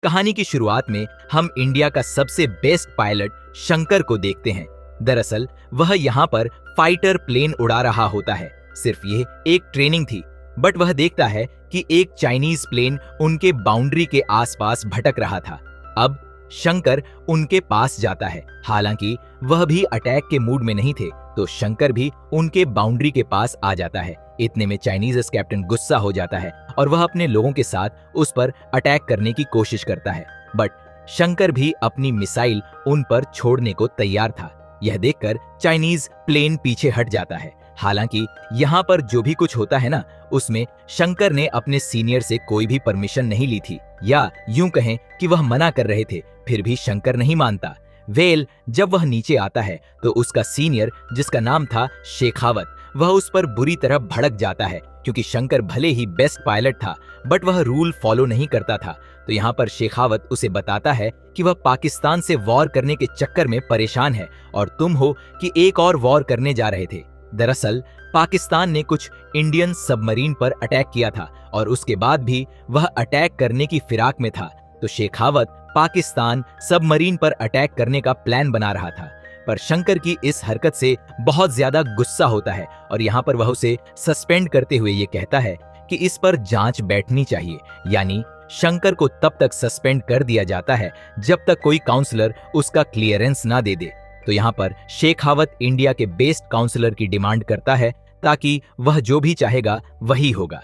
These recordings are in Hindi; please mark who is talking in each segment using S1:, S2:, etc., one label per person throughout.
S1: कहानी की शुरुआत में हम इंडिया का सबसे बेस्ट पायलट शंकर को देखते हैं। दरअसल वह यहाँ पर फाइटर प्लेन उड़ा रहा होता है। सिर्फ ये एक ट्रेनिंग थी, बट वह देखता है कि एक चाइनीज प्लेन उनके बाउंड्री के आसपास भटक रहा था। अब शंकर उनके पास जाता है। हालांकि वह भी अटैक के मूड में नहीं थे, तो शंकर भी उनके बाउंड्री के पास आ जाता है। इतने में चाइनीज कैप्टन गुस्सा हो जाता है और वह अपने लोगों के साथ उस पर अटैक करने की कोशिश करता है, बट शंकर भी अपनी मिसाइल उन पर छोड़ने को तैयार था। यह देखकर चाइनीज प्लेन पीछे हट जाता है। हालांकि यहाँ पर जो भी कुछ होता है ना, उसमें शंकर ने अपने सीनियर से कोई भी परमिशन नहीं ली थी, या यूं कहें कि वह मना कर रहे थे, फिर भी शंकर नहीं मानता। वेल जब वह नीचे आता है तो उसका सीनियर, जिसका नाम था शेखावत, वह उस पर बुरी तरह भड़क जाता है, क्योंकि शंकर भले ही बेस्ट पायलट था, बट वह रूल फॉलो नहीं करता था। तो यहाँ पर शेखावत उसे बताता है कि वह पाकिस्तान से वॉर करने के चक्कर में परेशान है और तुम हो कि एक और वॉर करने जा रहे थे। दरअसल पाकिस्तान ने कुछ इंडियन सबमरीन पर अटैक किया था और उसके बाद भी वह अटैक करने की फिराक में था। तो शेखावत पाकिस्तान सबमरीन पर अटैक करने का प्लान बना रहा था, पर शंकर की इस हरकत से बहुत ज्यादा गुस्सा होता है और यहाँ पर वह उसे सस्पेंड करते हुए ये कहता है कि इस पर जांच बैठनी चाहिए। यानी शंकर को तब तक सस्पेंड कर दिया जाता है जब तक कोई काउंसलर उसका क्लियरेंस ना दे दे। तो यहाँ पर शेखावत इंडिया के बेस्ट काउंसलर की डिमांड करता है, ताकि वह जो भी चाहेगा वही होगा।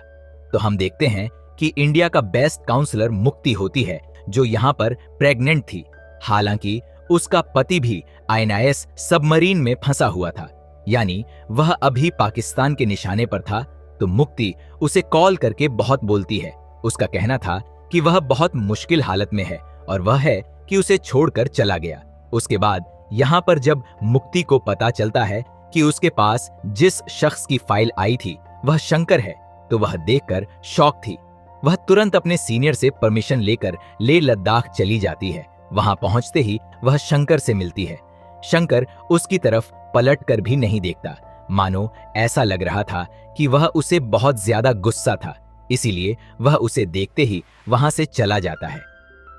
S1: तो हम देखते हैं कि इंडिया का बेस्ट काउंसलर मुक्ति होती है, जो यहाँ पर प्रेग्नेंट थी। हालांकि उसका पति भी INS सबमरीन में फंसा हुआ था, यानी वह अभी पाकिस्तान के निशाने पर था। तो मुक्ति उसे कॉल करके बहुत बोलती है। उसका कहना था कि वह बहुत मुश्किल हालत में है और वह है कि उसे छोड़कर चला गया। उसके बाद यहाँ पर जब मुक्ति को पता चलता है कि उसके पास जिस शख्स की फाइल आई थी वह शंकर है, तो वह देखकर शॉक थी। वह तुरंत अपने सीनियर से परमिशन लेकर लेह लद्दाख चली जाती है। वहां पहुंचते ही वह शंकर से मिलती है। शंकर उसकी तरफ पलट कर भी नहीं देखता, मानो ऐसा लग रहा था कि वह उसे बहुत ज्यादा गुस्सा था, इसीलिए वह उसे देखते ही वहां से चला जाता है।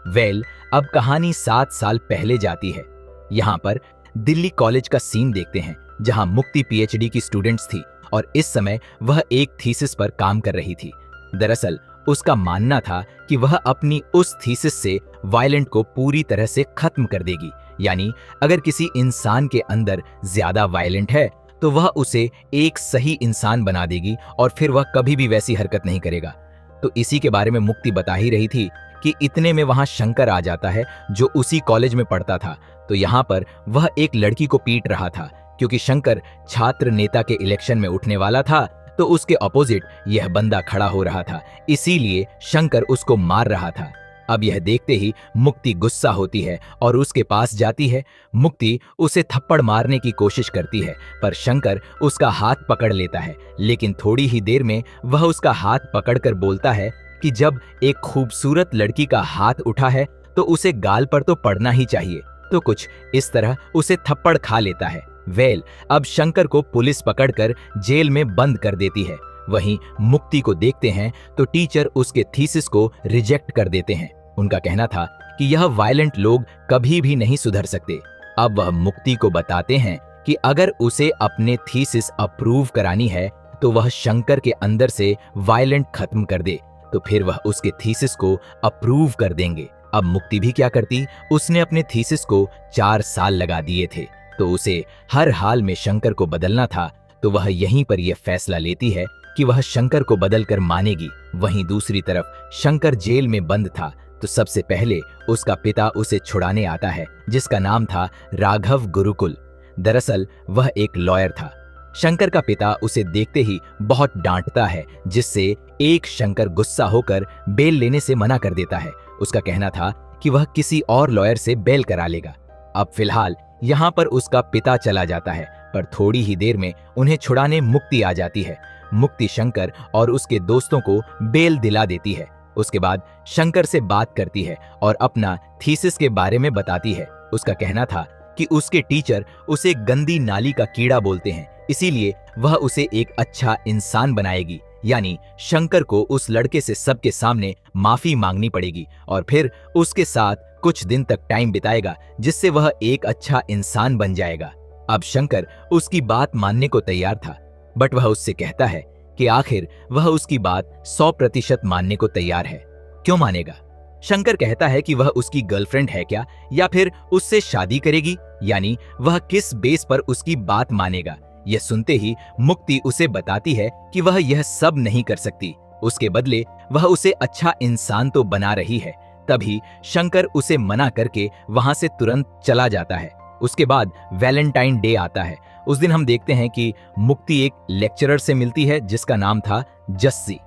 S1: वेल अब कहानी 7 साल पहले जाती है। यहाँ पर दिल्ली कॉलेज का सीन देखते हैं, जहां मुक्ति PhD की स्टूडेंट्स थी और इस समय वह एक थीसिस पर काम कर रही थी। दरअसल उसका मानना था कि वह अपनी उस थीसिस से वायलेंट को पूरी तरह से खत्म कर देगी। यानी अगर किसी इंसान के अंदर ज्यादा वायलेंट है तो वह उसे एक सही इंसान बना देगी और फिर वह कभी भी वैसी हरकत नहीं करेगा। तो इसी के बारे में मुक्ति बता ही रही थी कि इतने में वहां शंकर आ जाता है, जो उसी कॉलेज में पढ़ता था। तो यहाँ पर वह एक लड़की को पीट रहा था, क्योंकि शंकर छात्र नेता के इलेक्शन में उठने वाला था, तो उसके अपोजिट यह बंदा खड़ा हो रहा था, इसीलिए शंकर उसको मार रहा था। अब यह देखते ही मुक्ति गुस्सा होती है और उसके पास जाती है। मुक्ति उसे थप्पड़ मारने की कोशिश करती है, पर शंकर उसका हाथ पकड़ लेता है। लेकिन थोड़ी ही देर में वह उसका हाथ पकड़कर बोलता है कि जब एक खूबसूरत लड़की का हाथ उठा है तो उसे गाल पर तो पड़ना ही चाहिए। तो कुछ इस तरह उसे थप्पड़ खा लेता है। वेल अब शंकर को पुलिस पकड़कर जेल में बंद कर देती है। वहीं मुक्ति को देखते हैं तो टीचर उसके थीसिस को रिजेक्ट कर देते हैं। उनका कहना था कि यह वायलेंट लोग कभी भी नहीं सुधर सकते। अब वह मुक्ति को बताते हैं कि अगर उसे अपने थीसिस अप्रूव करानी है तो वह शंकर के अंदर से वायलेंट खत्म कर दे, तो फिर वह उसके थीसिस को अप्रूव कर देंगे। अब मुक्ति भी क्या करती, उसने अपने थीसिस को 4 साल लगा दिए थे, तो उसे हर हाल में शंकर को बदलना था। तो वह यहीं पर यह फैसला लेती है कि वह शंकर को बदलकर मानेगी। वहीं दूसरी तरफ शंकर जेल में बंद था, तो सबसे पहले उसका पिता उसे छुड़ाने आता है, जिसका नाम था राघव गुरुकुल। दरअसल वह एक लॉयर था। शंकर का पिता उसे देखते ही बहुत डांटता है, जिससे एक शंकर गुस्सा होकर बेल लेने से मना कर देता है। उसका कहना था कि वह किसी और लॉयर से बेल करा लेगा। अब फिलहाल यहाँ पर उसका पिता चला जाता है, पर थोड़ी ही देर में उन्हें छुड़ाने मुक्ति आ जाती है। मुक्ति शंकर और उसके दोस्तों को बेल दिला देती है। उसके बाद शंकर से बात करती है और अपना थीसिस के बारे में बताती है। उसका कहना था कि उसके टीचर उसे गंदी नाली का कीड़ा बोलते हैं, इसीलिए वह उसे एक अच्छा इंसान बनाएगी। यानी शंकर को उस लड़के से सबके सामने माफी मांगनी पड़ेगी और फिर उसके साथ कुछ दिन तक टाइम बिताएगा, जिससे वह एक अच्छा इंसान बन जाएगा। अब शंकर उसकी बात मानने को तैयार था, बट वह उससे कहता है कि आखिर वह उसकी बात 100% मानने को तैयार है। क्यों मानेगा? शंकर कहता है कि वह उसकी गर्लफ्रेंड है क्या, या फिर उससे शादी करेगी, यानी वह किस बेस पर उसकी बात मानेगा। यह सुनते ही मुक्ति उसे बताती है कि वह यह सब नहीं कर सकती, उसके बदले वह उसे अच्छा इंसान तो बना रही है। तभी शंकर उसे मना करके वहां से तुरंत चला जाता है। उसके बाद वैलेंटाइन डे आता है। उस दिन हम देखते हैं कि मुक्ति एक लेक्चरर से मिलती है जिसका नाम था जस्सी।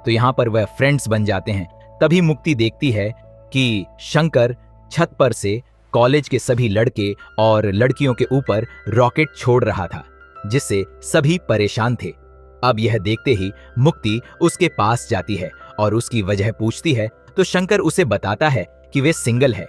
S1: तो यहाँ पर वह फ्रेंड्स बन जाते हैं। तभी मुक्ति देखती है कि शंकर छत पर से कॉलेज के सभी लड़के और लड़कियों के ऊपर रॉकेट छोड़ रहा था, जिससे सभी परेशान थे। अब यह देखते ही मुक्ति उसके पास जाती है और उसकी वजह पूछती है, तो शंकर उसे बताता है कि वे सिंगल है।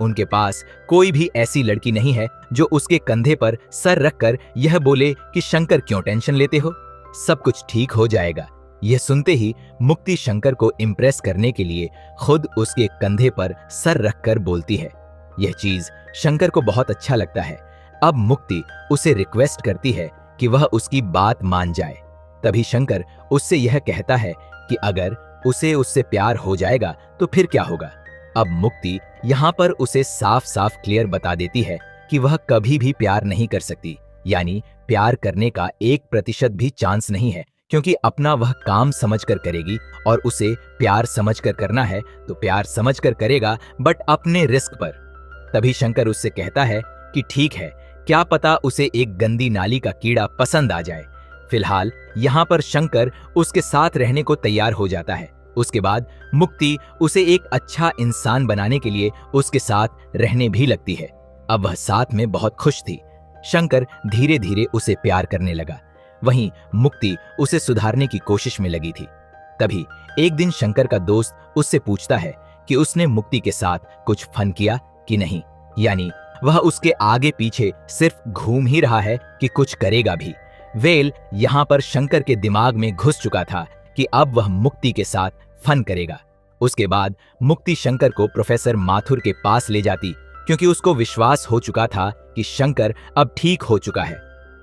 S1: उनके पास कोई भी ऐसी लड़की नहीं है जो उसके कंधे पर सर रखकर यह बोले कि शंकर क्यों टेंशन लेते हो, सब कुछ ठीक हो जाएगा। यह सुनते ही मुक्ति शंकर को इम्प्रेस करने के लिए खुद उसके कंधे पर सर रखकर बोलती है। यह चीज शंकर को बहुत अच्छा लगता है। अब मुक्ति उसे रिक्वेस्ट करती है कि वह उसकी बात मान जाए। तभी शंकर उससे यह कहता है कि अगर उसे उससे प्यार हो जाएगा तो फिर क्या होगा। अब मुक्ति यहाँ पर उसे साफ साफ क्लियर बता देती है कि वह कभी भी प्यार नहीं कर सकती, यानी प्यार करने का 1% भी चांस नहीं है, क्योंकि अपना वह काम समझकर करेगी और उसे प्यार समझकर करना है तो प्यार समझकर करेगा, बट अपने रिस्क पर। तभी शंकर उससे कहता है कि ठीक है, क्या पता उसे एक गंदी नाली का कीड़ा पसंद आ जाए। फिलहाल यहाँ पर शंकर उसके साथ रहने को तैयार हो जाता है। उसके बाद मुक्ति उसे एक अच्छा इंसान बनाने के लिए उसके साथ रहने भी लगती है। अब वह साथ में बहुत खुश थी। शंकर धीरे धीरे उसे प्यार करने लगा, वहीं मुक्ति उसे सुधारने की कोशिश में लगी थी। तभी एक दिन शंकर का दोस्त उससे पूछता है कि उसने मुक्ति के साथ कुछ फन किया कि नहीं, यानी वह उसके आगे पीछे सिर्फ घूम ही रहा है कि कुछ करेगा भी। वेल यहाँ पर शंकर के दिमाग में घुस चुका था कि अब वह मुक्ति के साथ फन करेगा। उसके बाद मुक्ति शंकर को प्रोफेसर माथुर के पास ले जाती, क्योंकि उसको विश्वास हो चुका था कि शंकर अब ठीक हो चुका है।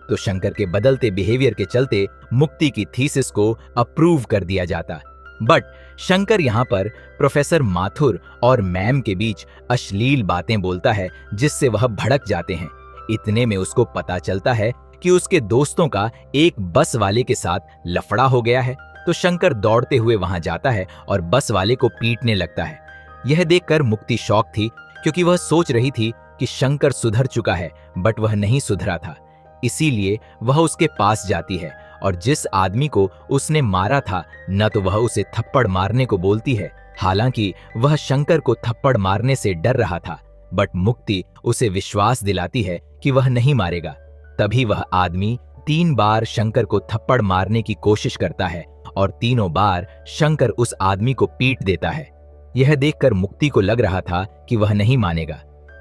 S1: तो शंकर के बदलते बिहेवियर के चलते मुक्ति की थीसिस को अप्रूव कर दिया जाता। बट शंकर यहाँ पर प्रोफेसर माथुर और मैम के बीच अश्लील बातें बोलता है, जिससे वह भड़क जाते हैं। इतने में उसको पता चलता है कि उसके दोस्तों का एक बस वाले के साथ लफड़ा हो गया है। तो शंकर दौड़ते हुए वहां जाता है और बस वाले को पीटने लगता है। यह देखकर मुक्ति शॉक थी, क्योंकि वह सोच रही थी कि शंकर सुधर चुका है, बट वह नहीं सुधरा था। इसीलिए वह उसके पास जाती है और जिस आदमी को उसने मारा था, न तो वह उसे थप्पड़ मारने को बोलती है, हालांकि वह शंकर को थप्पड़ मारने से डर रहा था, बट मुक्ति उसे विश्वास दिलाती है कि वह नहीं मारेगा। तभी वह आदमी 3 बार शंकर को थप्पड़ मारने की कोशिश करता है और तीनों बार शंकर उस आदमी को पीट देता है। यह देखकर मुक्ति को लग रहा था कि वह नहीं मानेगा।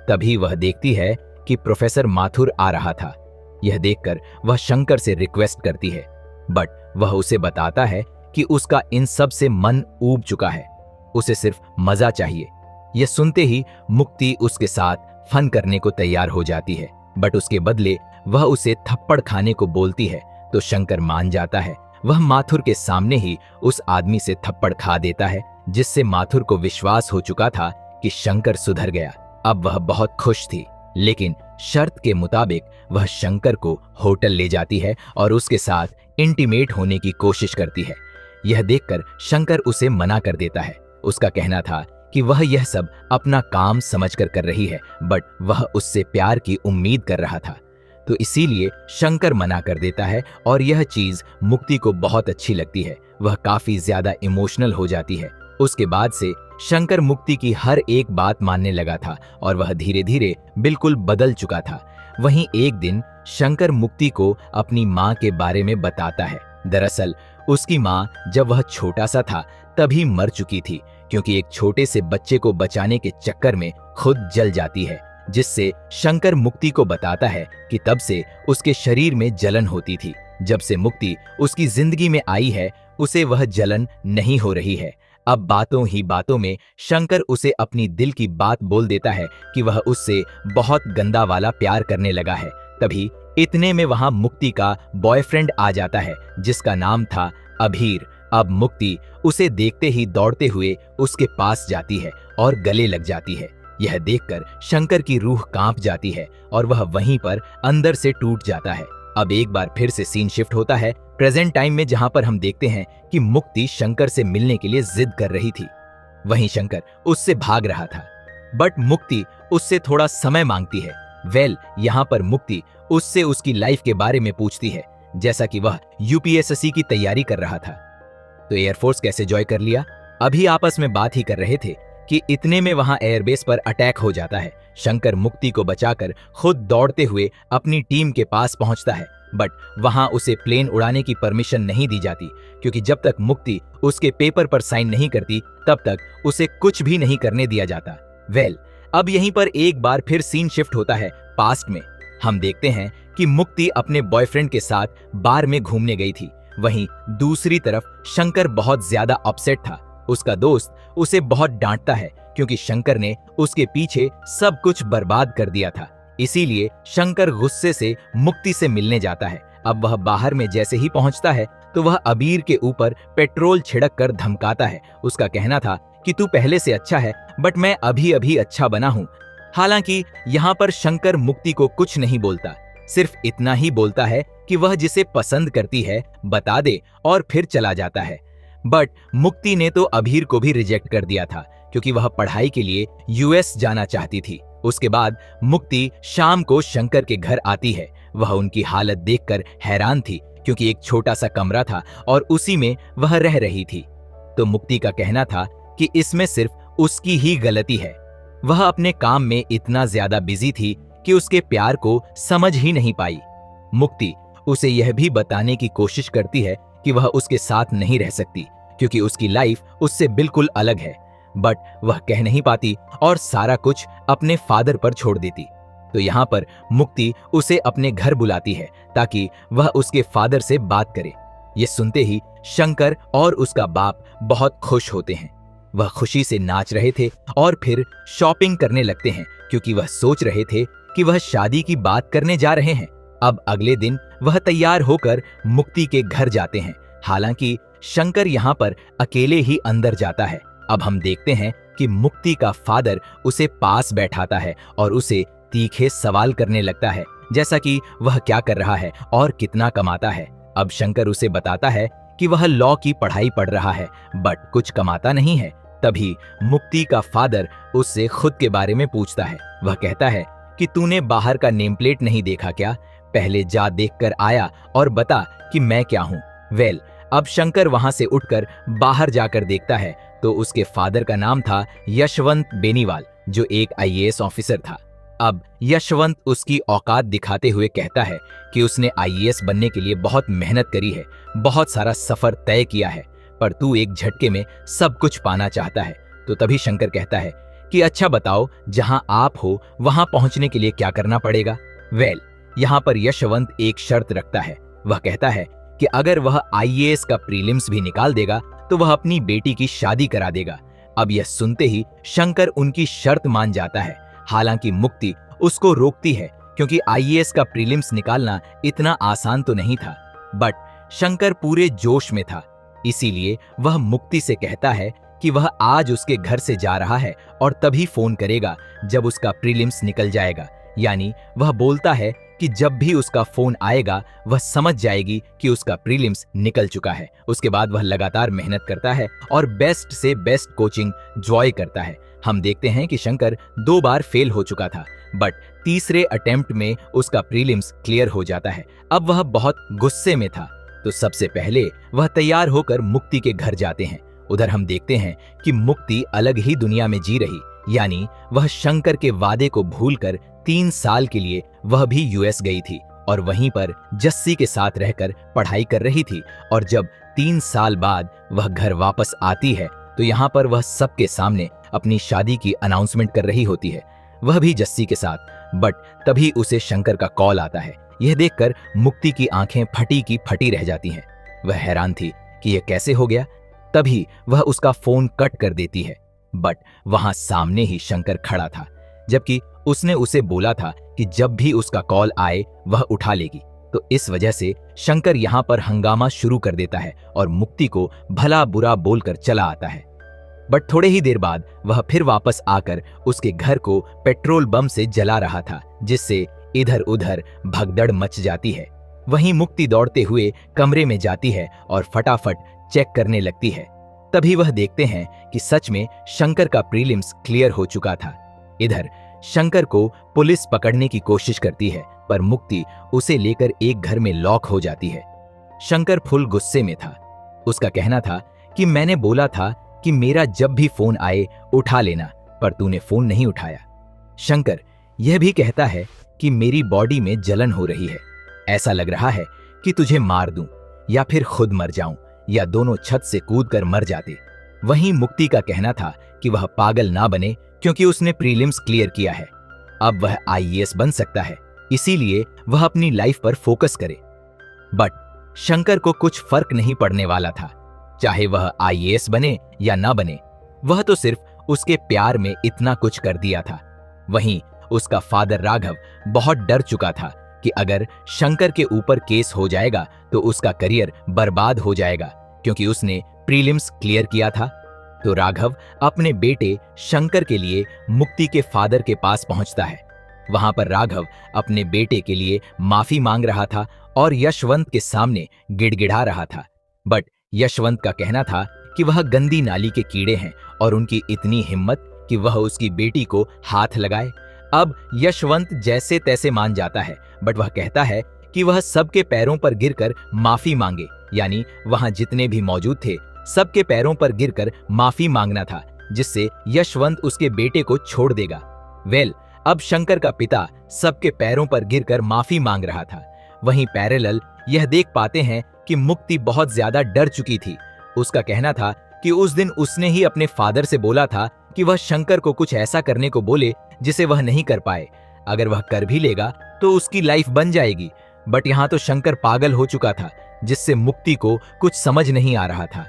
S1: तभी वह देखती है कि प्रोफेसर माथुर आ रहा था। यह देखकर वह शंकर से रिक्वेस्ट करती है, बट वह उसे बताता है कि उसका इन सब से मन ऊब चुका है, उसे सिर्फ मजा चाहिए। यह सुनते ही मुक्ति उसके साथ फन करने को तैयार हो जाती है, बट उसके बदले वह उसे थप्पड़ खाने को बोलती है। तो शंकर मान जाता है। वह माथुर के सामने ही उस आदमी से थप्पड़ खा देता है, जिससे माथुर को विश्वास हो चुका था कि शंकर सुधर गया। अब वह बहुत खुश थी, लेकिन शर्त के मुताबिक वह शंकर को होटल ले जाती है और उसके साथ इंटीमेट होने की कोशिश करती है। यह देखकर शंकर उसे मना कर देता है। उसका कहना था कि वह यह सब अपना काम समझकर कर रही है, बट वह उससे प्यार की उम्मीद कर रहा था। तो इसीलिए शंकर मना कर देता है और यह चीज मुक्ति को बहुत अच्छी लगती है। वह काफी ज्यादा इमोशनल हो जाती है। उसके बाद से शंकर मुक्ति की हर एक बात मानने लगा था और वह धीरे धीरे बिल्कुल बदल चुका था। वहीं एक दिन शंकर मुक्ति को अपनी माँ के बारे में बताता है। दरअसल उसकी माँ जब वह छोटा सा था तभी मर चुकी थी, क्योंकि एक छोटे से बच्चे को बचाने के चक्कर में खुद जल जाती है, जिससे शंकर मुक्ति को बताता है कि तब से उसके शरीर में जलन होती थी। जब से मुक्ति उसकी जिंदगी में आई है, उसे वह जलन नहीं हो रही है। अब बातों ही बातों में शंकर उसे अपनी दिल की बात बोल देता है कि वह उससे बहुत गंदा वाला प्यार करने लगा है। तभी इतने में वहां मुक्ति का बॉयफ्रेंड आ जाता है जिसका नाम था अभीर। अब मुक्ति उसे देखते ही दौड़ते हुए उसके पास जाती है और गले लग जाती है। यह देखकर शंकर की रूह कांप जाती है और वह वहीं पर अंदर से टूट जाता है। अब एक बार फिर से सीन शिफ्ट होता है प्रेजेंट टाइम में, जहां पर हम देखते हैं कि मुक्ति शंकर से मिलने के लिए जिद कर रही थी। वहीं शंकर उससे भाग रहा था, बट मुक्ति उससे थोड़ा समय मांगती है। यहाँ पर मुक्ति उससे उसकी लाइफ के बारे में पूछती है, जैसा कि वह यूपीएससी की तैयारी कर रहा था। तो एयरफोर्स कैसे जॉइन कर लिया? अभी आपस में बात ही कर रहे थे कि इतने में वहां एयरबेस पर अटैक हो जाता है। शंकर मुक्ति को बचाकर खुद दौड़ते हुए अपनी टीम के पास पहुंचता है, बट वहां उसे प्लेन उड़ाने की परमिशन नहीं दी जाती, क्योंकि जब तक मुक्ति उसके पेपर पर साइन नहीं करती तब तक उसे कुछ भी नहीं करने दिया जाता। अब यहीं पर एक बार फिर सीन शिफ्ट होता है पास्ट में। हम देखते हैं कि मुक्ति अपने बॉयफ्रेंड के साथ बार में घूमने गई थी। वहीं दूसरी तरफ शंकर बहुत ज्यादा अपसेट था। उसका दोस्त उसे बहुत डांटता है क्योंकि शंकर ने उसके पीछे सब कुछ बर्बाद कर दिया था। इसीलिए शंकर गुस्से से मुक्ति से मिलने जाता है। अब वह बाहर में जैसे ही पहुंचता है तो वह अबीर के ऊपर पेट्रोल छिड़क कर धमकाता है। उसका कहना था कि तू पहले से अच्छा है, बट मैं अभी अभी अच्छा बना हूं। हालांकि यहाँ पर शंकर मुक्ति को कुछ नहीं बोलता, सिर्फ इतना ही बोलता है कि वह जिसे पसंद करती है बता दे और फिर चला जाता है। बट मुक्ति ने तो अभीर को भी रिजेक्ट कर दिया था, क्योंकि वह पढ़ाई के लिए यूएस जाना चाहती थी। उसके बाद मुक्ति शाम को शंकर के घर आती है। वह उनकी हालत देखकर हैरान थी, क्योंकि एक छोटा सा कमरा था और उसी में वह रह रही थी। तो मुक्ति का कहना था कि इसमें सिर्फ उसकी ही गलती है। वह अपने काम में इतना ज्यादा बिजी थी कि उसके प्यार को समझ ही नहीं पाई। मुक्ति उसे यह भी बताने की कोशिश करती है कि वह उसके साथ नहीं रह सकती, क्योंकि उसकी लाइफ उससे बिल्कुल अलग है, बट वह कह नहीं पाती और सारा कुछ अपने फादर पर छोड़ देती। तो यहाँ पर मुक्ति उसे अपने घर बुलाती है ताकि वह उसके फादर से बात करे। ये सुनते ही शंकर और उसका बाप बहुत खुश होते हैं। वह खुशी से नाच रहे थे और फिर शॉपिंग करने लगते हैं, क्योंकि वह सोच रहे थे कि वह शादी की बात करने जा रहे हैं। अब अगले दिन वह तैयार होकर मुक्ति के घर जाते हैं। हालांकि शंकर यहाँ पर अकेले ही अंदर जाता है। अब हम देखते हैं कि मुक्ति का फादर उसे पास बैठाता है और उसे तीखे सवाल करने लगता है, जैसा कि वह क्या कर रहा है और कितना कमाता है। अब शंकर उसे बताता है कि वह लॉ की पढ़ाई पढ़ रहा है, बट कुछ कमाता नहीं है। तभी मुक्ति का फादर उससे खुद के बारे में पूछता है। वह कहता है कि तूने बाहर का नेम प्लेट नहीं देखा क्या? पहले जा देखकर आया और बता कि मैं क्या हूँ। अब शंकर वहां से उठकर बाहर जाकर देखता है तो उसके फादर का नाम था यशवंत बेनीवाल, जो एक आईएएस ऑफिसर था। अब यशवंत उसकी औकात दिखाते हुए कहता है कि उसने आईएएस बनने के लिए बहुत मेहनत करी है, बहुत सारा सफर तय किया है, पर तू एक झटके में सब कुछ पाना चाहता है। तो तभी शंकर कहता है कि अच्छा बताओ, जहां आप हो वहां पहुंचने के लिए क्या करना पड़ेगा? यहाँ पर यशवंत एक शर्त रखता है। वह कहता है कि अगर वह आईएएस का प्रीलिम्स भी निकाल देगा तो वह अपनी बेटी की शादी करा देगा। अब यह सुनते ही शंकर उनकी शर्त मान जाता है। हालांकि मुक्ति उसको रोकती है, क्योंकि आईएएस का प्रीलिम्स निकालना इतना आसान तो नहीं था। बट शंकर पूरे जोश में था, इसीलिए वह मुक्ति से कहता है कि वह आज उसके घर से जा रहा है और तभी फोन करेगा जब उसका प्रीलिम्स निकल जाएगा। यानी वह बोलता है कि जब भी उसका फोन आएगा वह समझ जाएगी कि उसका प्रीलिम्स निकल चुका है। उसके बाद वह लगातार मेहनत करता है और बेस्ट से बेस्ट कोचिंग ज्वाइन करता है। हम देखते हैं कि शंकर 2 बार फेल हो चुका था, बट तीसरे अटेम्प्ट में उसका प्रीलिम्स क्लियर हो जाता है। अब वह बहुत गुस्से में था, तो सबसे पहले वह तैयार होकर मुक्ति के घर जाते हैं। उधर हम देखते हैं कि मुक्ति अलग ही दुनिया में जी रही, यानी वह शंकर के वादे को भूलकर 3 साल के लिए वह भी यूएस गई थी और वहीं पर जस्सी के साथ रहकर पढ़ाई कर रही थी। और जब 3 साल बाद वह घर वापस आती है तो यहाँ पर वह सबके सामने अपनी शादी की अनाउंसमेंट कर रही होती है, वह भी जस्सी के साथ। बट तभी उसे शंकर का कॉल आता है। यह देखकर मुक्ति की आंखें फटी की फटी रह जाती हैं। वह हैरान थी कि यह कैसे हो गया। तभी वह उसका फोन कट कर देती है, बट वहां सामने ही शंकर खड़ा था, जबकि उसने उसे बोला था कि जब भी उसका कॉल आए वह उठा लेगी। तो इस वजह से शंकर यहां पर हंगामा शुरू कर देता है और मुक्ति को भला बुरा बोलकर चला आता है। बट थोड़े ही देर बाद वह फिर वापस आकर उसके घर को पेट्रोल बम से जला रहा था, जिससे इधर उधर भगदड़ मच जाती है। वहीं मुक्ति दौड़ते हुए कमरे में जाती है और फटाफट चेक करने लगती है। तभी वह देखते हैं कि सच में शंकर का प्रीलिम्स क्लियर हो चुका था। इधर शंकर को पुलिस पकड़ने की कोशिश करती है, पर मुक्ति उसे लेकर एक घर में लॉक हो जाती है। शंकर फुल गुस्से में था। उसका कहना था कि मैंने बोला था कि मेरा जब भी फोन आए उठा लेना, पर तूने फोन नहीं उठाया। शंकर यह भी कहता है कि मेरी बॉडी में जलन हो रही है, ऐसा लग रहा है कि तुझे मार दूं या फिर खुद मर जाऊं या दोनों छत से कूदकर मर जाते। वहीं मुक्ति का कहना था कि वह पागल ना बने, क्योंकि उसने प्रीलिम्स क्लियर किया है। अब वह आईएएस बन सकता है, इसीलिए वह अपनी लाइफ पर फोकस करे। बट शंकर को कुछ फर्क नहीं पड़ने वाला था, चाहे वह आईएएस बने या ना बने। वह तो सिर्फ उसके प्यार में इतना कुछ कर दिया था। वहीं उसका फादर राघव बहुत डर चुका था कि अगर शंकर के ऊपर केस हो जाएगा तो उसका करियर बर्बाद हो जाएगा, क्योंकि उसने प्रीलिम्स क्लियर किया था। तो राघव अपने बेटे शंकर के लिए मुक्ति के फादर के पास पहुंचता है। वहां पर राघव अपने बेटे के लिए माफी मांग रहा था और यशवंत के सामने गिड़गिड़ा रहा था। बट यशवंत का कहना था कि वह गंदी नाली के कीड़े हैं और उनकी इतनी हिम्मत कि वह उसकी बेटी को हाथ लगाए। अब यशवंत जैसे तैसे मान जाता है, बट वह कहता है कि वह सबके पैरों पर गिरकर माफी मांगे, यानी वहां जितने भी मौजूद थे सबके पैरों पर गिरकर माफी मांगना था, जिससे यशवंत उसके बेटे को छोड़ देगा। अब शंकर का पिता सबके पैरों पर गिरकर माफी मांग रहा था। वहीं पैरेलल यह देख पाते हैं कि मुक्ति बहुत ज्यादा डर चुकी थी। उसका कहना था कि उस दिन उसने ही अपने फादर से बोला था कि वह शंकर को कुछ ऐसा करने को बोले जिसे वह नहीं कर पाए। अगर वह कर भी लेगा तो उसकी लाइफ बन जाएगी। बट यहाँ तो शंकर पागल हो चुका था, जिससे मुक्ति को कुछ समझ नहीं आ रहा था।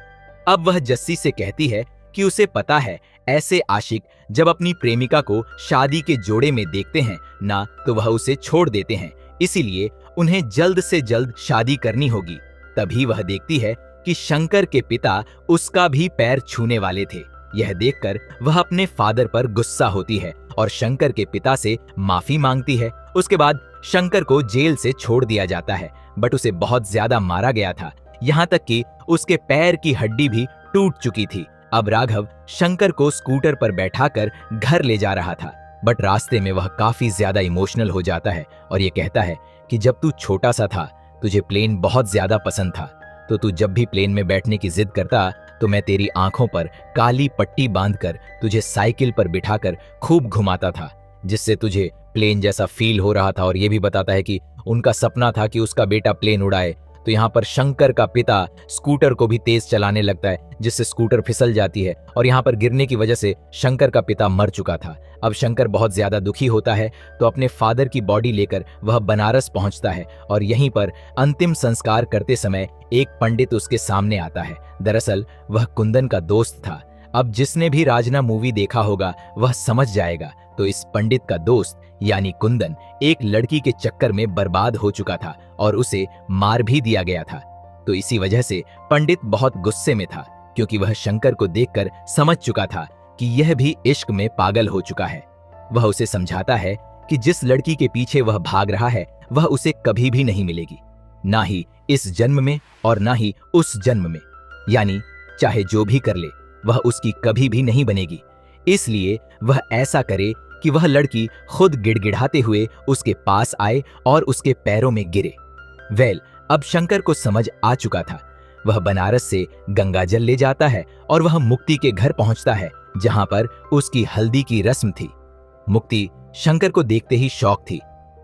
S1: अब वह जस्सी से कहती है कि उसे पता है ऐसे आशिक जब अपनी प्रेमिका को शादी के जोड़े में देखते हैं ना, तो वह उसे छोड़ देते हैं, इसीलिए उन्हें जल्द से जल्द शादी करनी होगी। तभी वह देखती है कि शंकर के पिता उसका भी पैर छूने वाले थे। यह देखकर वह अपने फादर पर गुस्सा होती है और शंकर के पिता से माफी मांगती है। उसके बाद शंकर को जेल से छोड़ दिया जाता है, बट उसे बहुत ज्यादा मारा गया था, यहाँ तक कि उसके पैर की हड्डी भी टूट चुकी थी। अब राघव शंकर को स्कूटर पर बैठाकर घर ले जा रहा था, बट रास्ते में वह काफी ज्यादा इमोशनल हो जाता है और ये कहता है कि जब तू छोटा सा था तुझे प्लेन बहुत ज्यादा पसंद था, तो तू जब भी प्लेन में बैठने की जिद करता तो मैं तेरी आंखों पर काली पट्टी बांधकर तुझे साइकिल पर बिठाकर खूब घुमाता था, जिससे तुझे प्लेन जैसा फील हो रहा था। और ये भी बताता है कि उनका सपना था कि उसका बेटा प्लेन उड़ाए। तो यहाँ पर शंकर का पिता स्कूटर को भी तेज चलाने लगता है, जिससे स्कूटर फिसल जाती है और यहाँ पर गिरने की वजह से शंकर का पिता मर चुका था। अब शंकर बहुत ज्यादा दुखी होता है, तो अपने फादर की बॉडी लेकर वह बनारस पहुंचता है और यहीं पर अंतिम संस्कार करते समय एक पंडित उसके सामने आता है। दरअसल वह कुंदन का दोस्त था। अब जिसने भी राजना मूवी देखा होगा वह समझ जाएगा। तो इस पंडित का दोस्त यानी कुंदन एक लड़की के चक्कर में बर्बाद हो चुका था और उसे मार भी दिया गया था। तो इसी वजह से पंडित बहुत गुस्से में था, क्योंकि वह शंकर को देखकर समझ चुका था कि यह भी इश्क में पागल हो चुका है। वह उसे समझाता है कि जिस लड़की के पीछे वह भाग रहा है वह उसे कभी भी नहीं मिलेगी, ना ही इस जन्म में और ना ही उस जन्म में, यानी चाहे जो भी कर ले वह उसकी कभी भी नहीं बनेगी। इसलिए वह ऐसा करे कि वह लड़की खुद गिड़गिड़ाते हुए उसके पास आए और उसके पैरों में गिरे। अब शंकर को समझ आ चुका था। वह बनारस से गंगाजल ले जाता है और वह मुक्ति के घर पहुंचता है, जहां पर उसकी हल्दी की रस्म थी। मुक्ति शंकर को देखते ही शॉक थी।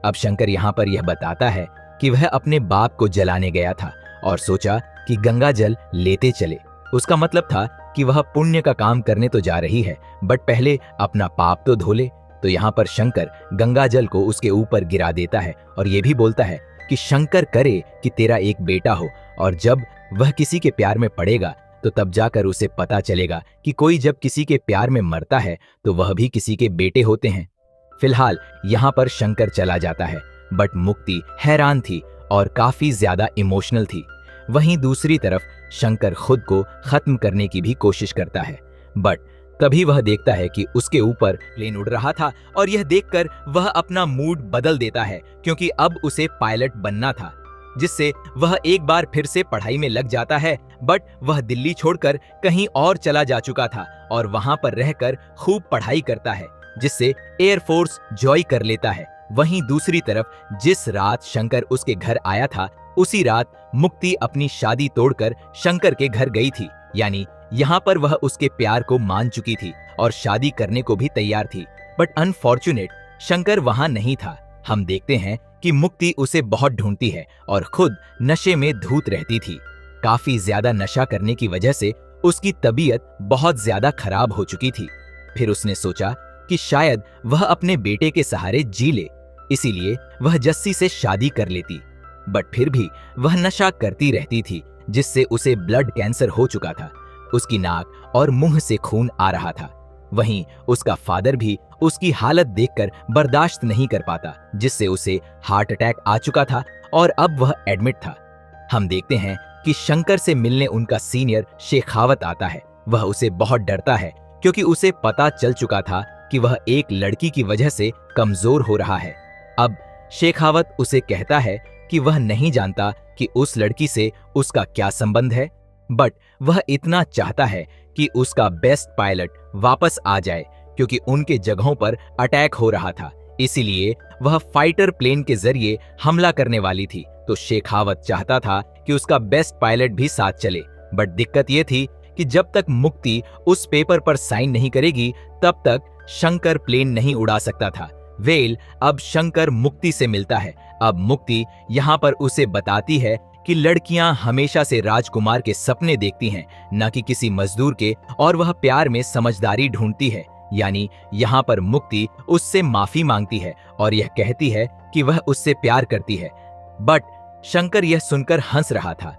S1: अब शंकर यहाँ पर यह बताता है कि वह अपने बाप को जलाने गया था और सोचा कि गंगाजल लेते चले। उसका मतलब था कि वह पुण्य का काम करने तो जा रही है, बट पहले अपना पाप तो धो ले। तो यहाँ पर शंकर गंगाजल को उसके ऊपर गिरा देता है और यह भी बोलता है कि शंकर करे कि तेरा एक बेटा हो, और जब वह किसी के प्यार में पड़ेगा तो तब जाकर उसे पता चलेगा कि कोई जब किसी के प्यार में मरता है तो वह भी किसी के बेटे होते हैं। फिलहाल यहाँ पर शंकर चला जाता है, बट मुक्ति हैरान थी और काफी ज्यादा इमोशनल थी। वहीं दूसरी तरफ शंकर खुद को खत्म करने की भी कोशिश करता है, बट तभी वह देखता है कि उसके ऊपर प्लेन उड़ रहा था और यह देखकर वह अपना मूड बदल देता है, क्योंकि अब उसे पायलट बनना था, जिससे वह एक बार फिर से पढ़ाई में लग जाता है। बट वह दिल्ली छोड़कर कहीं और चला जा चुका था और वहां पर रहकर खूब पढ़ाई करता है, जिससे एयरफोर्स ज्वाइन कर लेता है। वहीं दूसरी तरफ जिस रात शंकर उसके घर आया था, उसी रात मुक्ति अपनी शादी तोड़कर शंकर के घर गई थी। यानी यहाँ पर वह उसके प्यार को मान चुकी थी और शादी करने को भी तैयार थी। बट अनफॉर्चुनेट शंकर वहां नहीं था। हम देखते हैं कि मुक्ति उसे बहुत ढूंढती है और खुद नशे में धूत रहती थी। काफी ज्यादा नशा करने की वजह से उसकी तबीयत बहुत ज्यादा खराब हो चुकी थी। फिर उसने सोचा कि शायद वह अपने बेटे के सहारे जी ले, इसीलिए वह जस्सी से शादी कर लेती। बट फिर भी वह नशा करती रहती थी, जिससे उसे ब्लड कैंसर हो चुका था। उसकी नाक और मुंह से खून आ रहा था। वहीं उसका फादर भी उसकी हालत देखकर बर्दाश्त नहीं कर पाता, जिससे उसे हार्ट अटैक आ चुका था और अब वह एडमिट था। हम देखते हैं कि शंकर से मिलने उनका सीनियर शेखावत आता है। वह उसे बहुत डरता है, क्योंकि उसे पता चल चुका था कि वह एक लड़की की वजह से कमजोर हो रहा है। अब शेखावत उसे कहता है कि वह नहीं जानता कि उस लड़की से उसका क्या संबंध है, बट वह इतना चाहता है कि उसका बेस्ट पायलट वापस आ जाए, क्योंकि उनके जगहों पर अटैक हो रहा था। इसीलिए वह फाइटर प्लेन के जरिए हमला करने वाली थी। तो शेखावत चाहता था कि उसका बेस्ट पायलट भी साथ चले, बट दिक्कत यह थी कि जब तक मुक्ति उस पेपर पर साइन नहीं करेगी, तब तक शंकर प्लेन नहीं उड़ा सकता था। वेल अब शंकर मुक्ति से मिलता है। अब मुक्ति यहाँ पर उसे बताती है कि लड़कियां हमेशा से राजकुमार के सपने देखती हैं, न कि किसी मजदूर के, और वह प्यार में समझदारी ढूंढती है। यानी यहाँ पर मुक्ति उससे माफी मांगती है और यह कहती है कि वह उससे प्यार करती है। बट शंकर यह सुनकर हंस रहा था।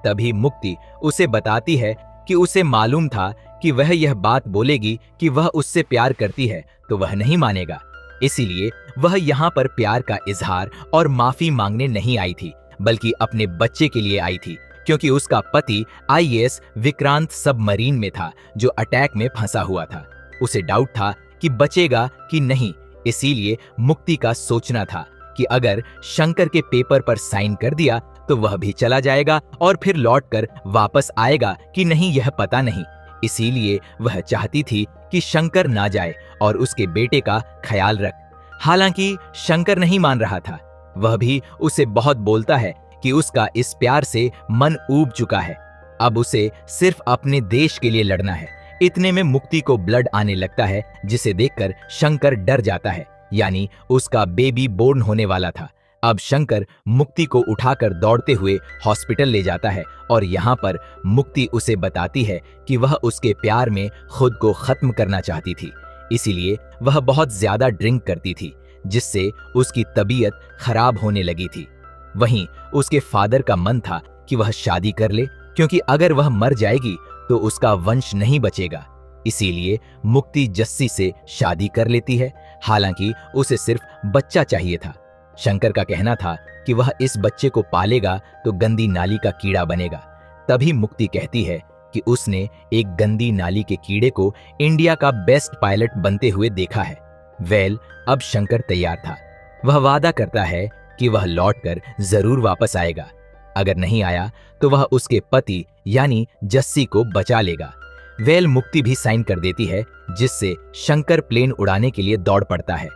S1: तभी मुक्ति उसे बताती है कि उसे मालूम था कि वह यह बात बोलेगी कि वह उससे प्यार करती है तो वह नहीं मानेगा। इसीलिए वह यहाँ पर प्यार का इजहार और माफी मांगने नहीं आई थी, बल्कि अपने बच्चे के लिए आई थी, क्योंकि उसका पति आईएएस विक्रांत सबमरीन में था, जो अटैक में फंसा हुआ था। उसे डाउट था कि बचेगा कि नहीं, इसीलिए मुक्ति का सोचना था कि अगर शंकर के पेपर पर साइन कर दिया तो वह भी चला जाएगा और फिर लौटकर वापस आएगा कि नहीं यह पता नहीं। इसीलिए वह चाहती थी कि शंकर ना जाए और उसके बेटे का ख्याल रख। हालांकि शंकर नहीं मान रहा था। वह भी उसे बहुत बोलता है कि उसका इस प्यार से मन ऊब चुका है, अब उसे सिर्फ अपने देश के लिए लड़ना है। इतने में मुक्ति को ब्लड आने लगता है, जिसे देखकर शंकर डर जाता है। यानी उसका बेबी बोर्न होने वाला था। अब शंकर मुक्ति को उठाकर दौड़ते हुए हॉस्पिटल ले जाता है और यहाँ पर मुक्ति उसे बताती है कि वह उसके प्यार में खुद को खत्म करना चाहती थी, इसीलिए वह बहुत ज्यादा ड्रिंक करती थी, जिससे उसकी तबीयत खराब होने लगी थी। वहीं उसके फादर का मन था कि वह शादी कर ले, क्योंकि अगर वह मर जाएगी तो उसका वंश नहीं बचेगा। इसीलिए मुक्ति जस्सी से शादी कर लेती है। हालांकि उसे सिर्फ बच्चा चाहिए था। शंकर का कहना था कि वह इस बच्चे को पालेगा तो गंदी नाली का कीड़ा बनेगा। तभी मुक्ति कहती है कि उसने एक गंदी नाली के कीड़े को इंडिया का बेस्ट पायलट बनते हुए देखा है। वेल अब शंकर तैयार था। वह वादा करता है कि वह लौटकर जरूर वापस आएगा। अगर नहीं आया तो वह उसके पति यानी जस्सी को बचा लेगा। वेल मुक्ति भी साइन कर देती है, जिससे शंकर प्लेन उड़ाने के लिए दौड़ पड़ता है।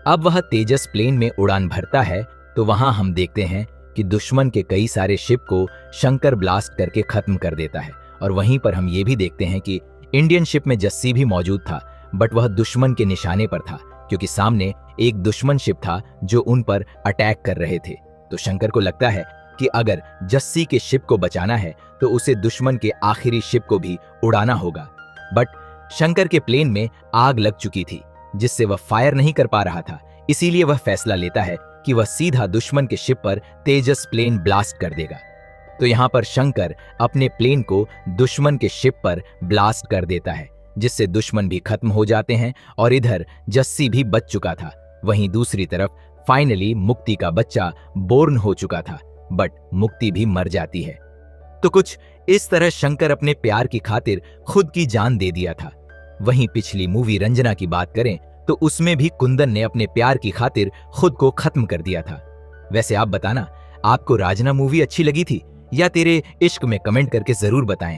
S1: अब वह तेजस प्लेन में उड़ान भरता है तो वहां हम देखते हैं कि दुश्मन के कई सारे शिप को शंकर ब्लास्ट करके खत्म कर देता है। और वहीं पर हम ये भी देखते हैं कि इंडियन शिप में जस्सी भी मौजूद था, बट वह दुश्मन के निशाने पर था, क्योंकि सामने एक दुश्मन शिप था जो उन पर अटैक कर रहे थे। तो शंकर को लगता है कि अगर जस्सी के शिप को बचाना है तो उसे दुश्मन के आखिरी शिप को भी उड़ाना होगा। बट शंकर के प्लेन में आग लग चुकी थी, जिससे वह फायर नहीं कर पा रहा था। इसीलिए वह फैसला लेता है कि वह सीधा दुश्मन के शिप पर तेजस प्लेन ब्लास्ट कर देगा। तो यहाँ पर शंकर अपने प्लेन को दुश्मन के शिप पर ब्लास्ट कर देता है, जिससे दुश्मन भी खत्म हो जाते हैं और इधर जस्सी भी बच चुका था। वहीं दूसरी तरफ फाइनली मुक्ति का बच्चा बोर्न हो चुका था, बट मुक्ति भी मर जाती है। तो कुछ इस तरह शंकर अपने प्यार की खातिर खुद की जान दे दिया था। वहीं पिछली मूवी रंजना की बात करें तो उसमें भी कुंदन ने अपने प्यार की खातिर खुद को खत्म कर दिया था। वैसे आप बताना, आपको राजना मूवी अच्छी लगी थी या तेरे इश्क में? कमेंट करके जरूर बताएं।